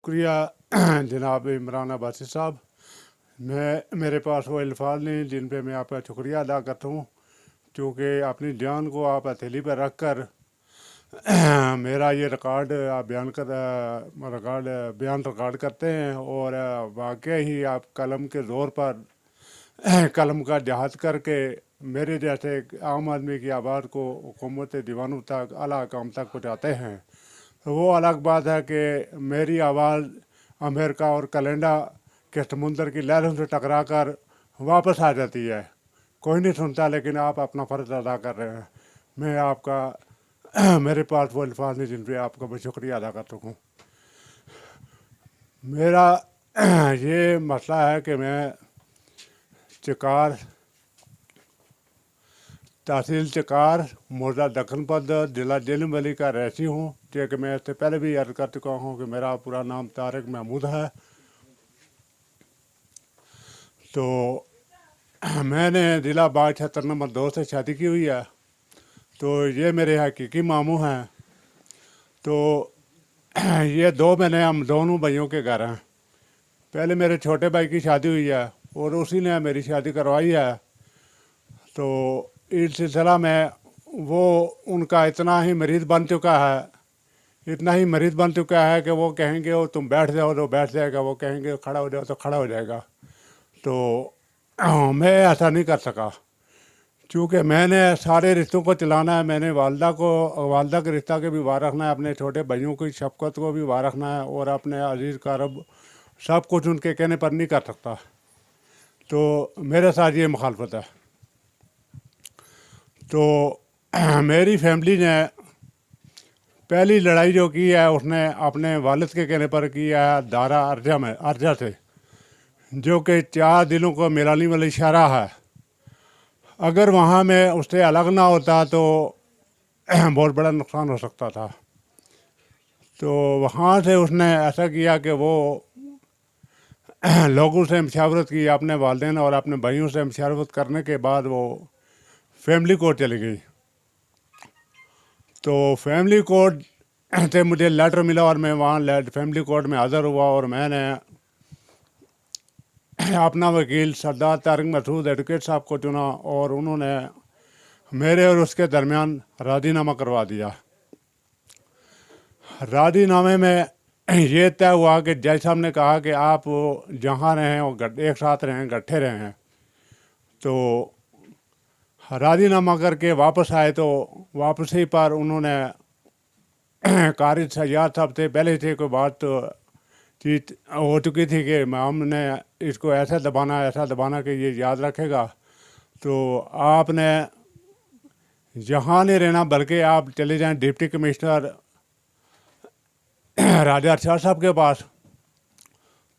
शुक्रिया जनाब इमरान अब्बासी साहब। मेरे पास वो अल्फाज नहीं जिन पे मैं आपका शुक्रिया अदा करता हूँ, क्योंकि अपनी जान को आप हथेली पर रख कर मेरा ये रिकॉर्ड आप बयान रिकॉर्ड करते हैं और वाकई ही आप कलम के ज़ोर पर कलम का जहाज करके मेरे जैसे एक आम आदमी की आवाज़ को हुकूमत दीवानों तक आला काम तक पहुँचाते हैं। तो वो अलग बात है कि मेरी आवाज़ अमेरिका और कनाडा के समुंदर की लहरों से टकरा कर वापस आ जाती है। कोई नहीं सुनता, लेकिन आप अपना फ़र्ज़ अदा कर रहे हैं। मैं आपका मेरे पास वो अल्फाज नहीं जिन पर आपका मैं शुक्रिया अदा कर सकूँ। मेरा ये मसला है कि मैं चिकार तहसील चिकार मौजा दखनपद जिला झेलम वैली का रहसी हूँ। कि मैं इससे पहले भी अर्ज कर चुका हूँ कि मेरा पूरा नाम तारिक महमूद है। तो मैंने ज़िला बाग 76 नंबर 2 से शादी की हुई है। तो ये मेरे हकीकी मामू हैं। तो ये हम दोनों भाइयों के घर हैं। पहले मेरे छोटे भाई की शादी हुई है और उसी ने मेरी शादी करवाई है। तो इस सिलसिला में वो उनका इतना ही मरीज़ बन चुका है, इतना ही मरीज़ बन चुका है कि वो कहेंगे वो तुम बैठ जाओ तो बैठ जाएगा, वो कहेंगे खड़ा हो जाओ तो खड़ा हो जाएगा। तो मैं ऐसा नहीं कर सका, क्योंकि मैंने सारे रिश्तों को चलाना है। मैंने वालदा के रिश्ता के भी वार रखना है, अपने छोटे भाइयों की शफकत को भी वार रखना है और अपने अजीज़ कारब सब कुछ उनके कहने पर नहीं कर सकता। तो मेरे साथ ये मुखालफत है। तो मेरी फैमिली ने पहली लड़ाई जो की है उसने अपने वालिद के कहने पर की है दारा अर्जा से, जो कि 4 दिलों को मिलाने वाली इशारा है। अगर वहाँ में उससे अलग ना होता तो बहुत बड़ा नुकसान हो सकता था। तो वहाँ से उसने ऐसा किया कि वो लोगों से मशावरत की, अपने वालिदैन और अपने भाइयों से मशावरत करने के बाद वो फैमिली कोर्ट चली गई। तो फैमिली कोर्ट से मुझे लेटर मिला और मैं वहाँ फैमिली कोर्ट में हाज़िर हुआ और मैंने अपना वकील सरदार तारिक मसूद एडवोकेट साहब को चुना और उन्होंने मेरे और उसके दरमियान राज़ीनामा करवा दिया। राज़ीनामे में ये तय हुआ कि जज साहब ने कहा कि आप जहाँ रहें वो एक साथ रहें, इकट्ठे रहें। तो राज़ीनामा करके वापस आए तो वापसी पर उन्होंने कारी सज्जाद साहब से पहले से कोई बात चीज हो चुकी थी कि हमने इसको ऐसा दबाना कि ये याद रखेगा। तो आपने यहाँ नहीं रहना, बल्कि आप चले जाएं डिप्टी कमिश्नर राजा शाह साहब के पास।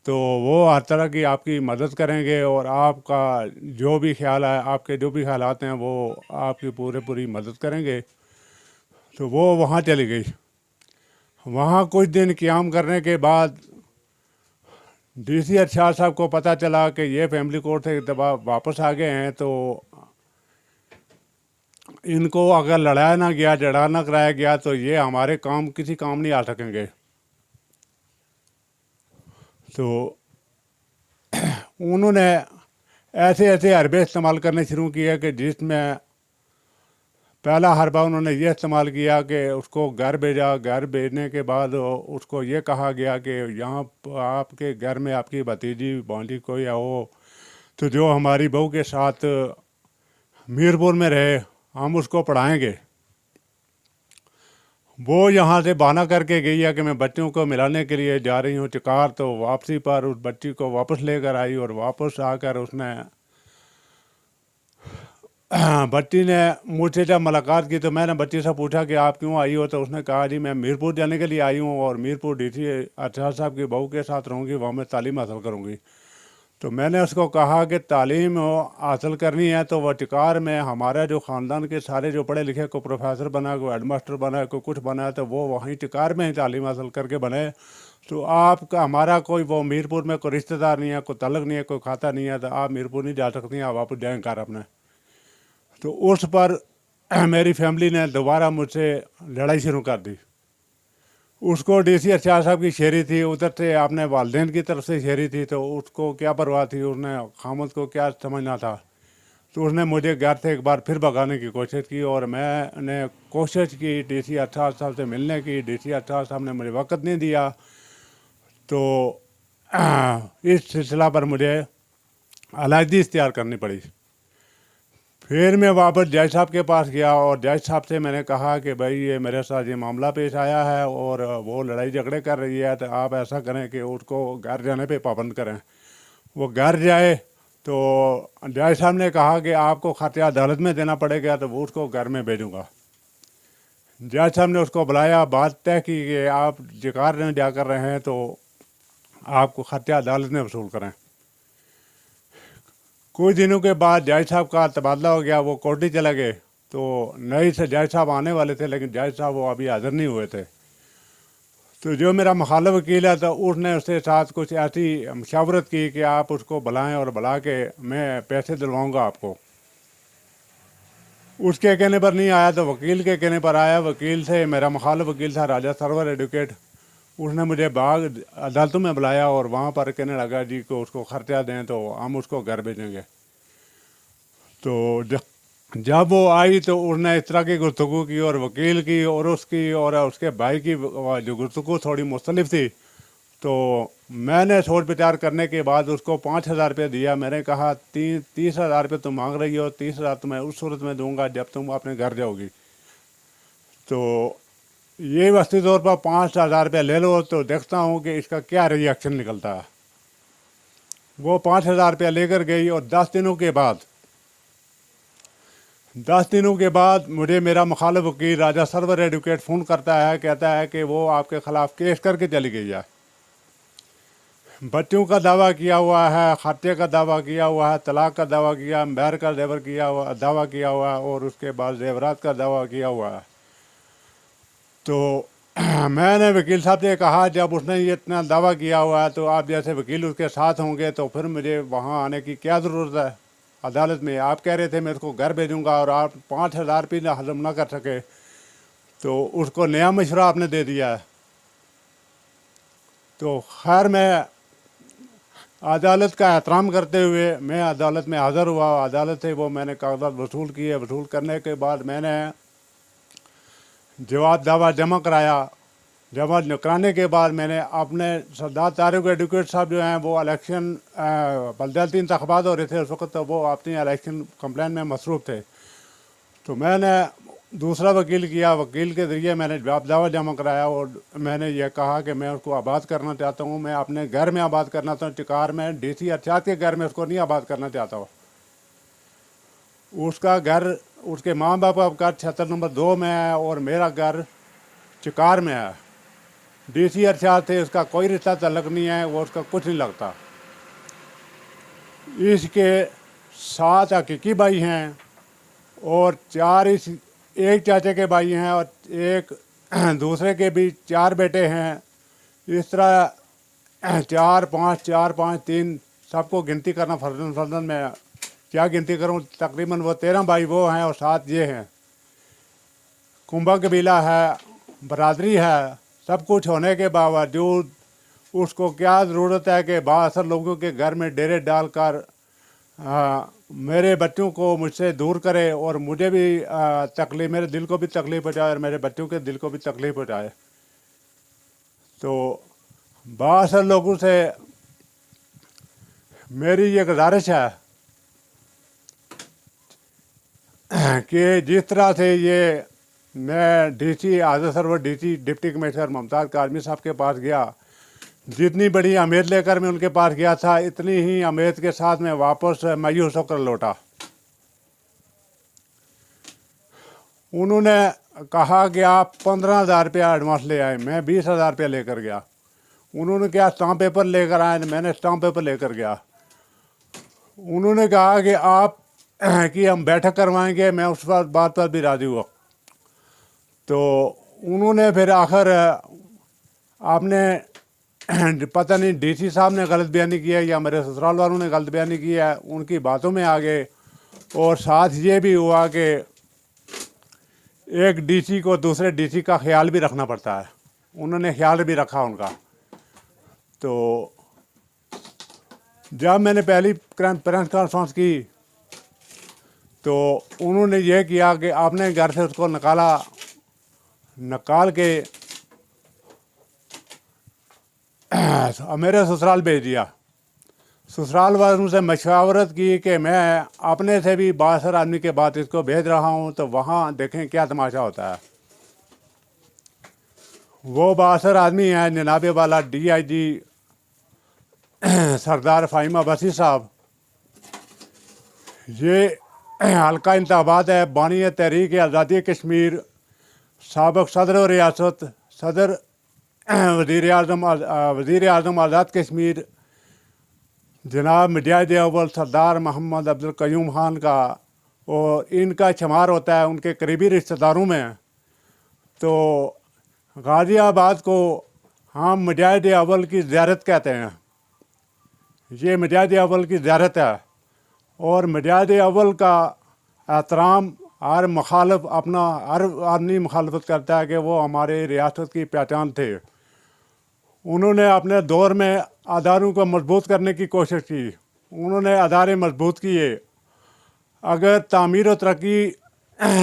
तो वो हर तरह की आपकी मदद करेंगे और आपका जो भी ख्याल है, आपके जो भी ख्यालात हैं, वो आपकी पूरी मदद करेंगे। तो वो वहाँ चली गई। वहाँ कुछ दिन क़याम करने के बाद डीसी अरशद साहब को पता चला कि ये फैमिली कोर्ट से दबा वापस आ गए हैं। तो इनको अगर लड़ाया ना गया, झगड़ा ना कराया गया तो ये हमारे किसी काम नहीं आ सकेंगे। तो उन्होंने ऐसे ऐसे हरबे इस्तेमाल करने शुरू किए कि जिसमें पहला हरबा उन्होंने ये इस्तेमाल किया कि उसको घर भेजा। घर भेजने के बाद उसको ये कहा गया कि यहाँ आपके घर में आपकी भतीजी भांजी कोई है हो तो जो हमारी बहू के साथ मीरपुर में रहे, हम उसको पढ़ाएंगे। वो यहाँ से बहाना करके गई है कि मैं बच्चों को मिलाने के लिए जा रही हूँ चिकार। तो वापसी पर उस बच्ची को वापस लेकर आई और वापस आकर उसने बच्ची ने मुझसे जब मुलाकात की तो मैंने बच्ची से पूछा कि आप क्यों आई हो। तो उसने कहा जी मैं मीरपुर जाने के लिए आई हूँ और मीरपुर डीसी अरशद साहब की बहू के साथ रहूँगी, वहाँ मैं तालीम हासिल करूँगी। तो मैंने उसको कहा कि तालीम हासिल करनी है तो वटिकार में हमारा जो ख़ानदान के सारे जो पढ़े लिखे, कोई प्रोफेसर बना, कोई हेडमास्टर बना, कोई कुछ बना, तो वो वहीं टिकार में ही तालीम हासिल करके बने। तो आपका हमारा कोई वो मीरपुर में कोई रिश्तेदार नहीं है, कोई तलक नहीं है, कोई खाता नहीं है, तो आप मीरपुर नहीं जा सकती हैं, आप वापस जाएँ घर अपने। तो उस पर मेरी फैमिली ने दोबारा मुझसे लड़ाई शुरू कर दी। उसको डीसी अर्शद साहब की शेरी थी, उधर से आपने वालदेन की तरफ से शेरी थी, तो उसको क्या परवाह थी, उसने खामद को क्या समझना था। तो उसने मुझे घर से एक बार फिर भगाने की कोशिश की और मैंने कोशिश की डीसी अर्शद साहब से मिलने की। डीसी अर्शद साहब ने मुझे वक्त नहीं दिया। तो इस सिलसिला पर मुझे अलहदी इख्तियार करनी पड़ी। फिर मैं वापस जज साहब के पास गया और जज साहब से मैंने कहा कि भाई ये मेरे साथ ये मामला पेश आया है और वो लड़ाई झगड़े कर रही है, तो आप ऐसा करें कि उसको घर जाने पे पाबंद करें। वो घर जाए। तो जज साहब ने कहा कि आपको खर्चा अदालत में देना पड़ेगा, तो वो उसको घर में भेजूँगा। जज साहब ने उसको बुलाया, बात तय की कि आप जिकार में जाकर रहे हैं तो आपको खर्चा अदालत में वसूल करें। कुछ दिनों के बाद जज साहब का तबादला हो गया, वो कोर्ट ही चले गए। तो नए से जज साहब आने वाले थे, लेकिन जज साहब वो अभी हाजिर नहीं हुए थे। तो जो मेरा मुखालिफ वकील है, तो उसने उसके साथ कुछ ऐसी मशावरत की कि आप उसको बुलाएं और बुला के मैं पैसे दिलवाऊंगा आपको। उसके कहने पर नहीं आया तो वकील के कहने पर आया। वकील से, मेरा मुखालिफ वकील था राजा सरवर एडवोकेट, उसने मुझे बाग अदालतों में बुलाया और वहाँ पर कहने लगा जी को उसको खर्चा दें तो हम उसको घर भेजेंगे। तो जब वो आई तो उसने इस तरह की गुफ्तगू की और वकील की और उसकी और उसके भाई की जो गुफ्तगू थोड़ी मुख्तलिफ थी। तो मैंने सोच विचार करने के बाद उसको 5,000 रुपये दिया। मैंने कहा 30,000 रुपये तुम मांग रही हो, 30,000 तुम्हें उस सूरत में दूंगा जब तुम अपने घर जाओगी। तो ये वस्ती तौर पर 5,000 रुपये ले लो, तो देखता हूँ कि इसका क्या रिएक्शन निकलता है। वो 5,000 रुपया लेकर गई और 10 दिनों के बाद मुझे मेरा मुखालिफ वकील राजा सरवर एडवोकेट फ़ोन करता है, कहता है कि वो आपके ख़िलाफ़ केस करके चली गई है। बच्चों का दावा किया हुआ है, खर्चे का दावा किया हुआ है, तलाक का दावा किया, महर का दावा किया हुआ है और उसके बाद जेवरात का दावा किया हुआ है। तो मैंने वकील साहब से कहा जब उसने ये इतना दावा किया हुआ है तो आप जैसे वकील उसके साथ होंगे तो फिर मुझे वहाँ आने की क्या ज़रूरत है अदालत में। आप कह रहे थे मैं उसको घर भेजूँगा और आप 5,000 रुपये हजम ना कर सके, तो उसको नया मशवरा आपने दे दिया है। तो खैर मैं अदालत का एहतराम करते हुए मैं अदालत में हाज़िर हुआ। अदालत से वो मैंने कागजात वसूल किए। वसूल करने के बाद मैंने जवाब दावा जमा कराया। जमा कराने के बाद मैंने अपने सरदार तारिक एडवोकेट साहब जो हैं वो इलेक्शन बलदियाती इंतखाबात हो रहे थे उस वक्त, तो वो अपनी इलेक्शन कंप्लेन में मसरूफ़ थे। तो मैंने दूसरा वकील किया, वकील के ज़रिए मैंने जवाब दावा जमा कराया और मैंने ये कहा कि मैं उसको आबाद करना चाहता हूँ, मैं अपने घर में आबाद करना चाहता हूँ। चिकार में डीसी अर्शद के घर में उसको नहीं आबाद करना चाहता हूँ। उसका घर उसके माँ बाप का घर 76 नंबर 2 में है और मेरा घर चिकार में है। डीसी अर्शद से उसका कोई रिश्ता तल्लक नहीं है, वो उसका कुछ नहीं लगता। इसके 7 हकीकी भाई हैं और 4 एक चाचे के भाई हैं और एक दूसरे के भी 4 बेटे हैं। इस तरह 4 5 4 5 3 सबको गिनती करना फर्जन फर्जन में क्या गिनती करूं, तकरीबन वो 13 भाई वो हैं और 7 ये हैं। कुंभा कबीला है, बरादरी है, सब कुछ होने के बावजूद उसको क्या ज़रूरत है कि बासर लोगों के घर में डेरे डालकर मेरे बच्चों को मुझसे दूर करे और मुझे भी तकलीफ़, मेरे दिल को भी तकलीफ़ पहुँचाए और मेरे बच्चों के दिल को भी तकलीफ़ पहुँचाए। तो बासर लोगों से मेरी ये गुजारिश है कि जिस तरह से ये मैं DC Azam Sarwar DC deputy commissioner Mumtaz Kazmi साहब के पास गया, जितनी बड़ी उम्मीद लेकर मैं उनके पास गया था इतनी ही उम्मीद के साथ मैं वापस मायूस होकर लौटा। उन्होंने कहा कि आप 15,000 रुपया एडवांस ले आए, मैं 20,000 रुपया लेकर गया। उन्होंने क्या स्टाम्प पेपर लेकर आए, मैंने स्टाम्प पेपर लेकर गया। उन्होंने कहा कि आप कि हम बैठक करवाएंगे, मैं उस बात पर भी राज़ी हुआ। तो उन्होंने फिर आखिर आपने पता नहीं डीसी साहब ने गलत बयानी किया या मेरे ससुराल वालों ने गलत बयानी किया है, उनकी बातों में आ गए। और साथ ये भी हुआ कि एक डीसी को दूसरे डीसी का ख्याल भी रखना पड़ता है। उन्होंने ख्याल भी रखा उनका। तो जब मैंने पहली प्रेस कॉन्फ्रेंस की तो उन्होंने ये किया कि आपने घर से उसको निकाल के मेरे ससुराल भेज दिया। ससुराल वालों से मशवरत की कि मैं अपने से भी 62 आदमी के बाद इसको भेज रहा हूँ, तो वहाँ देखें क्या तमाशा होता है। वो 62 आदमी हैं जनाबे वाला DIG सरदार फ़हीम अब्बासी साहब, ये हल्का इंतखाबात है बानी तहरीक आज़ादी कश्मीर, साबिक़ सदर और रियासत सदर वज़ीर आज़म आज़ाद कश्मीर जनाब मुजाहिद अव्वल सरदार मोहम्मद अब्दुल क़य्यूम खान का, और इनका शुमार होता है उनके करीबी रिश्तेदारों में। तो गाज़ियाबाद को हम मुजाहिद अव्वल की ज़ियारत कहते हैं। ये मुजाहिद अव्वल की ज़ियारत है, और मुजाहिद अव्वल का एहतराम हर आदमी मुखालफत करता है कि वो हमारे रियासत की पहचान थे। उन्होंने अपने दौर में अदारों को मजबूत करने की कोशिश की, उन्होंने अदारे मजबूत किए। अगर तामीर और तरक्की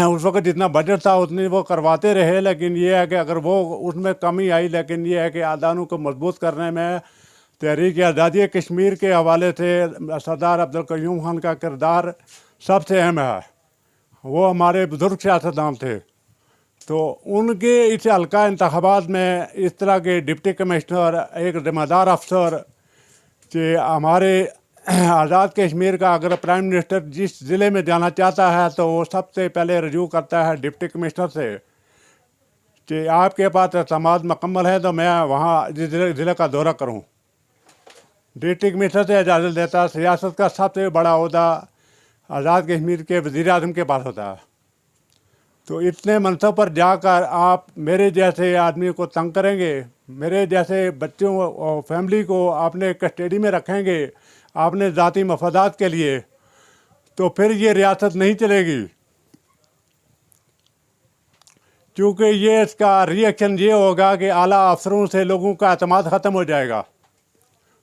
उस वक्त जितना बजट था उतनी वो करवाते रहे, लेकिन ये है कि अगर वो उसमें कमी आई, लेकिन ये है कि अदारों को मजबूत करने में तहरीक आज़ादी कश्मीर के हवाले से सरदार अब्दुल क़य्यूम खान का किरदार सबसे अहम है। वो हमारे बुज़ुर्ग सियासतदान थे। तो उनके इस हल्का इंतखाबात में इस तरह के डिप्टी कमिश्नर, एक ज़िम्मेदार अफसर कि हमारे आज़ाद कश्मीर का अगर प्राइम मिनिस्टर जिस ज़िले में जाना चाहता है तो वो सबसे पहले रजू करता है डिप्टी कमिश्नर से कि आपके पास एतमाद मुकम्मल है तो मैं वहाँ जिस ज़िले का दौरा करूँ। डिप्टी कमिश्नर से इजाज़त देता है। सियासत का सबसे बड़ा ओहदा आज़ाद कश्मीर के वज़ीर आज़म के पास होता है। तो इतने मनसब पर जाकर आप मेरे जैसे आदमी को तंग करेंगे, मेरे जैसे बच्चों और फैमिली को आपने कस्टडी में रखेंगे आपने ज़ाती मफादात के लिए, तो फिर ये रियासत नहीं चलेगी। क्योंकि ये इसका रिएक्शन ये होगा कि आला अफसरों से लोगों का एतमाद ख़त्म हो जाएगा।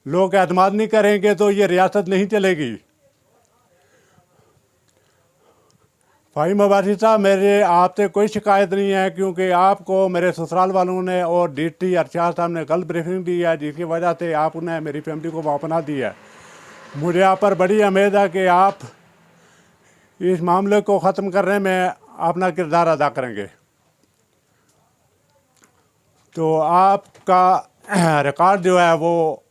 लोग एतमाद नहीं करेंगे तो ये रियासत नहीं चलेगी। फ़हीम अब्बासी साहब, मेरे आपसे कोई शिकायत नहीं है, क्योंकि आपको मेरे ससुराल वालों ने और DT अरशद साहब ने गलत ब्रीफिंग दी है, जिसकी वजह से आपने मेरी फैमिली को वापस दी है। मुझे आप पर बड़ी उम्मीद है कि आप इस मामले को ख़त्म करने में अपना किरदार अदा करेंगे। तो आपका रिकॉर्ड जो है वो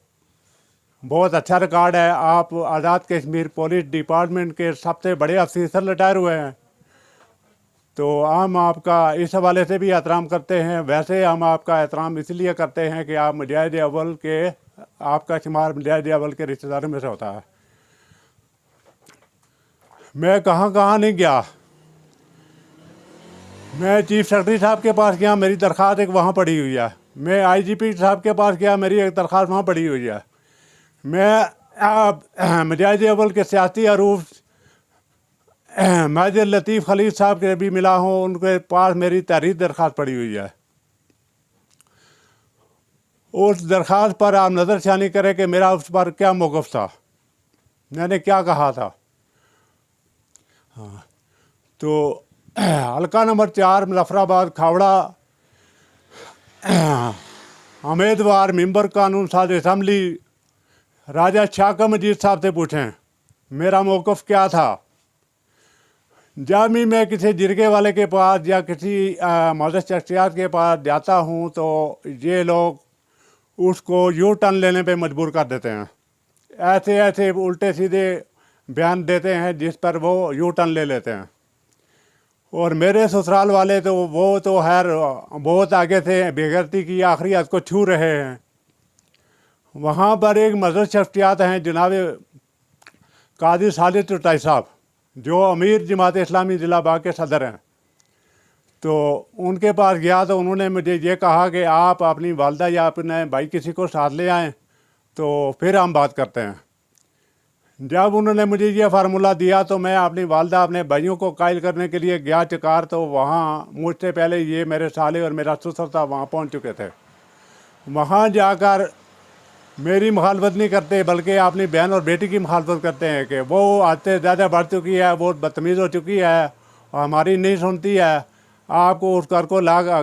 बहुत अच्छा रिकॉर्ड है। आप आज़ाद कश्मीर पुलिस डिपार्टमेंट के सबसे बड़े अफसर रिटायर हुए हैं। तो हम आपका इस हवाले से भी एहतराम करते हैं। वैसे हम आपका एहतराम इसलिए करते हैं कि आप मुजाहिद अव्वल के, आपका शुमार मुजाहिद अव्वल के रिश्तेदारों में से होता है। मैं कहाँ कहाँ नहीं गया। मैं चीफ सेक्रेटरी साहब के पास गया, मेरी दरख्वास्त एक वहाँ पड़ी हुई है। मैं IGP साहब के पास गया, मेरी एक दरख्वास्त वहाँ पड़ी हुई है। मैं मुजाहिद अव्वल के सियासी अरूफ मेजर लतीफ़ खलील साहब के भी मिला हूँ, उनके पास मेरी तहरीर दरख्वास्त पड़ी हुई है। उस दरख्वास्त पर आप नज़रसानी करें कि मेरा उस पर क्या मौक़िफ़ था, मैंने क्या कहा था। हाँ, तो हल्का नंबर 4 मुजफ्फराबाद खावड़ा, उम्मीदवार मेंबर कानून साज असम्बली राजा शाका मजीद साहब से पूछें मेरा मौक़िफ़ क्या था। जब भी मैं किसी जिरगे वाले के पास या किसी मौजूद शख्सियत के पास जाता हूँ तो ये लोग उसको यू टर्न लेने पे मजबूर कर देते हैं। ऐसे ऐसे उल्टे सीधे बयान देते हैं जिस पर वो यू टर्न ले लेते हैं। और मेरे ससुराल वाले तो वो तो खैर बहुत आगे से बेगैरती की आखिरी हद को छू रहे हैं। वहाँ पर एक मजहूर शख्सियत हैं जनाब काजी साजिद चुटाई साहब, जो अमीर जमात इस्लामी ज़िला बाग के सदर हैं। तो उनके पास गया तो उन्होंने मुझे ये कहा कि आप अपनी वालदा या अपने भाई किसी को साथ ले आएँ तो फिर हम बात करते हैं। जब उन्होंने मुझे ये फार्मूला दिया तो मैं अपनी वालदा अपने भाइयों को कायल करने के लिए गया चकार, तो वहाँ मुझसे पहले ये मेरे साले और मेरा ससुर था वहाँ पहुँच चुके थे। वहाँ जाकर मेरी मुखालफत नहीं करते, बल्कि अपनी बहन और बेटी की मुखालफत करते हैं कि वो आते ज़्यादा बढ़ चुकी है, वो बदतमीज़ हो चुकी है और हमारी नहीं सुनती है। आपको उस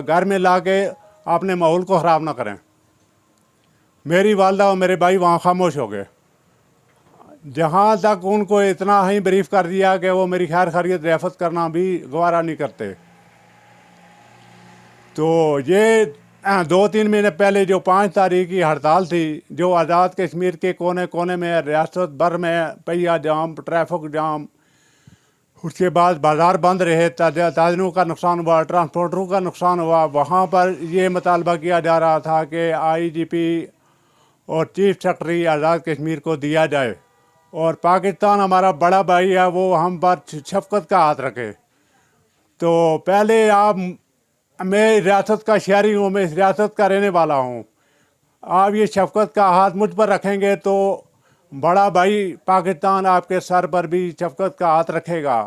घर में ला के अपने माहौल को ख़राब ना करें। मेरी वालदा और मेरे भाई वहाँ खामोश हो गए। जहाँ तक उनको इतना ही ब्रीफ कर दिया कि वो मेरी खैर खैरियत रियासत करना भी गवारा नहीं करते। तो ये 2-3 महीने पहले जो 5 तारीख की हड़ताल थी, जो आज़ाद कश्मीर के कोने कोने में रियासत भर में पहिया जाम, ट्रैफिक जाम, उसके बाद बाज़ार बंद रहे, ताजरों का नुकसान हुआ, ट्रांसपोर्टरों का नुकसान हुआ। वहाँ पर ये मुतालबा किया जा रहा था कि IGP और चीफ सेक्रेटरी आज़ाद कश्मीर को दिया जाए और पाकिस्तान हमारा बड़ा भाई है, वो हम पर शफकत का हाथ रखे। तो पहले मैं रियासत का शहरी हूँ, मैं इस रियासत का रहने वाला हूँ। आप ये शफकत का हाथ मुझ पर रखेंगे तो बड़ा भाई पाकिस्तान आपके सर पर भी शफकत का हाथ रखेगा।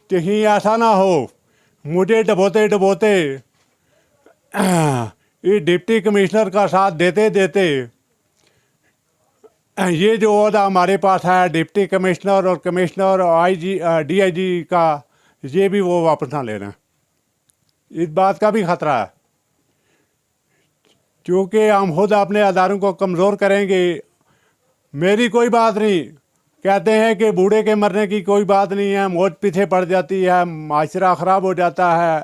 कहीं ऐसा ना हो मुझे डबोते डबोते ये डिप्टी कमिश्नर का साथ देते देते ये जो ओहदा हमारे पास है डिप्टी कमिश्नर और कमिश्नर और DIG का, ये भी वो वापस ना ले लें। इस बात का भी खतरा है, क्योंकि हम खुद अपने अदारों को कमज़ोर करेंगे। मेरी कोई बात नहीं, कहते हैं कि बूढ़े के मरने की कोई बात नहीं है, मौत पीछे पड़ जाती है, माशरा ख़राब हो जाता है।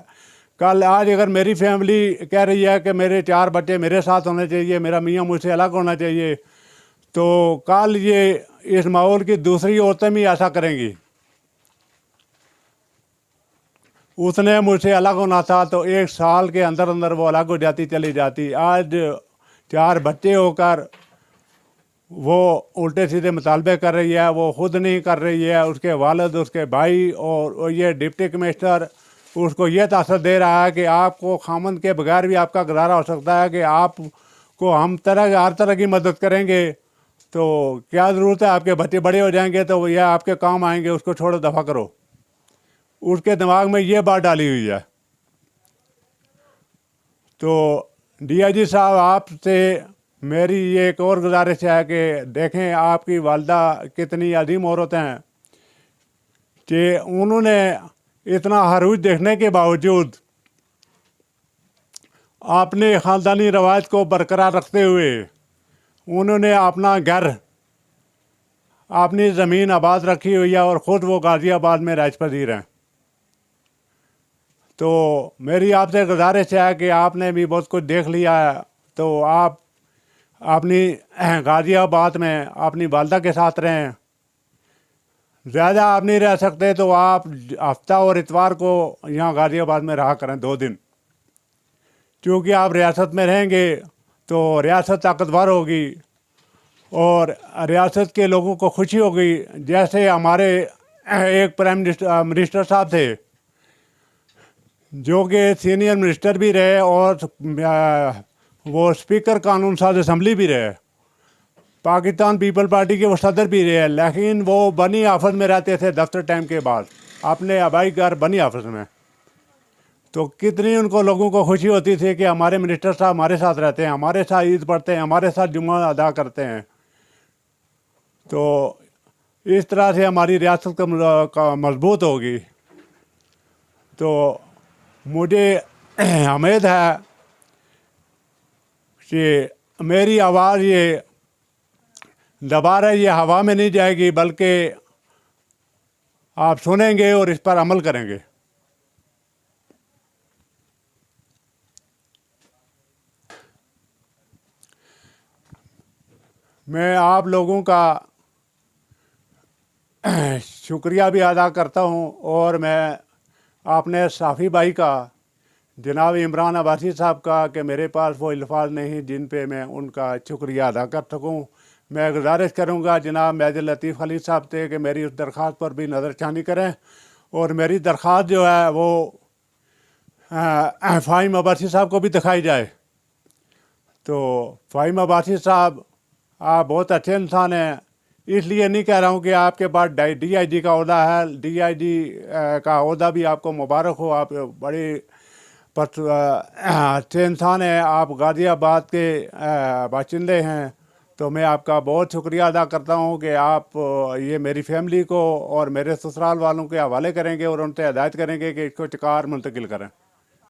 कल आज अगर मेरी फैमिली कह रही है कि मेरे 4 बच्चे मेरे साथ होने चाहिए, मेरा मियाँ मुझसे अलग होना चाहिए, तो कल ये इस माहौल की दूसरी औरतें भी ऐसा करेंगी। उसने मुझसे अलग होना था तो 1 साल के अंदर अंदर वो अलग हो जाती, चली जाती। आज 4 बच्चे होकर वो उल्टे सीधे मुतालबे कर रही है, वो खुद नहीं कर रही है, उसके वालिद, उसके भाई और ये डिप्टी कमिश्नर उसको ये तासर दे रहा है कि आपको खामन के बगैर भी आपका गुजारा हो सकता है, कि आपको हम हर तरह की मदद करेंगे। तो क्या ज़रूरत है, आपके बच्चे बड़े हो जाएंगे तो यह आपके काम आएंगे, उसको छोड़ो, दफ़ा करो। उसके दिमाग में ये बात डाली हुई है। तो DIG साहब, आपसे मेरी ये एक और गुजारिश है कि देखें आपकी वालदा कितनी अजीम औरत हैं कि उन्होंने इतना हरूज देखने के बावजूद अपने ख़ानदानी रवाज को बरकरार रखते हुए उन्होंने अपना घर, अपनी ज़मीन आबाद रखी हुई है और ख़ुद वो गाज़ियाबाद में राज पजीर हैं। तो मेरी आपसे गुजारिश है कि आपने भी बहुत कुछ देख लिया है, तो आप अपनी गाज़ियाबाद में अपनी वालदा के साथ रहें। ज़्यादा आप नहीं रह सकते तो आप हफ्ता और इतवार को यहाँ गाज़ियाबाद में रहा करें 2 दिन, क्योंकि आप रियासत में रहेंगे तो रियासत ताकतवर होगी और रियासत के लोगों को खुशी होगी। जैसे हमारे एक प्राइम मिनिस्टर साहब थे, जो कि सीनियर मिनिस्टर भी रहे और वो स्पीकर कानून साज असम्बली भी रहे, पाकिस्तान पीपल पार्टी के वो सदर भी रहे, लेकिन वो बनी आफत में रहते थे दफ्तर टाइम के बाद, अपने आबाई घर बनी आफत में। तो कितनी उनको लोगों को खुशी होती थी कि हमारे मिनिस्टर साहब हमारे साथ रहते हैं, हमारे साथ ईद पढ़ते हैं, हमारे साथ जुम्मा अदा करते हैं। तो इस तरह से हमारी रियासत का मजबूत होगी। तो मुझे उम्मीद है कि मेरी आवाज़ ये दोबारा ये हवा में नहीं जाएगी, बल्कि आप सुनेंगे और इस पर अमल करेंगे। मैं आप लोगों का शुक्रिया भी अदा करता हूँ और मैं अपने साफ़ी भाई का, जनाब इमरान अब्बासी साहब का, कि मेरे पास वो अल्फाज नहीं जिन पे मैं उनका शुक्रिया अदा कर सकूँ। मैं गुजारिश करूँगा जनाब मेजर लतीफ़ खलील साहब से कि मेरी उस दरख्वास्त पर भी नज़रसानी करें और मेरी दरख्वास्त जो है वो फ़ाहिम अब्बासी साहब को भी दिखाई जाए। तो फ़ाहिम अब्बासी साहब, आप बहुत अच्छे इंसान हैं, इसलिए नहीं कह रहा हूँ कि आपके पास DIG का ओहदा है, DIG का ओहदा भी आपको मुबारक हो, आप बड़े पर अच्छे इंसान हैं, आप गाज़ियाबाद के बाशिंदे हैं, तो मैं आपका बहुत शुक्रिया अदा करता हूँ कि आप ये मेरी फैमिली को और मेरे ससुराल वालों के हवाले करेंगे और उनसे हिदायत करेंगे कि इसको शिकार मुंतकिल करें।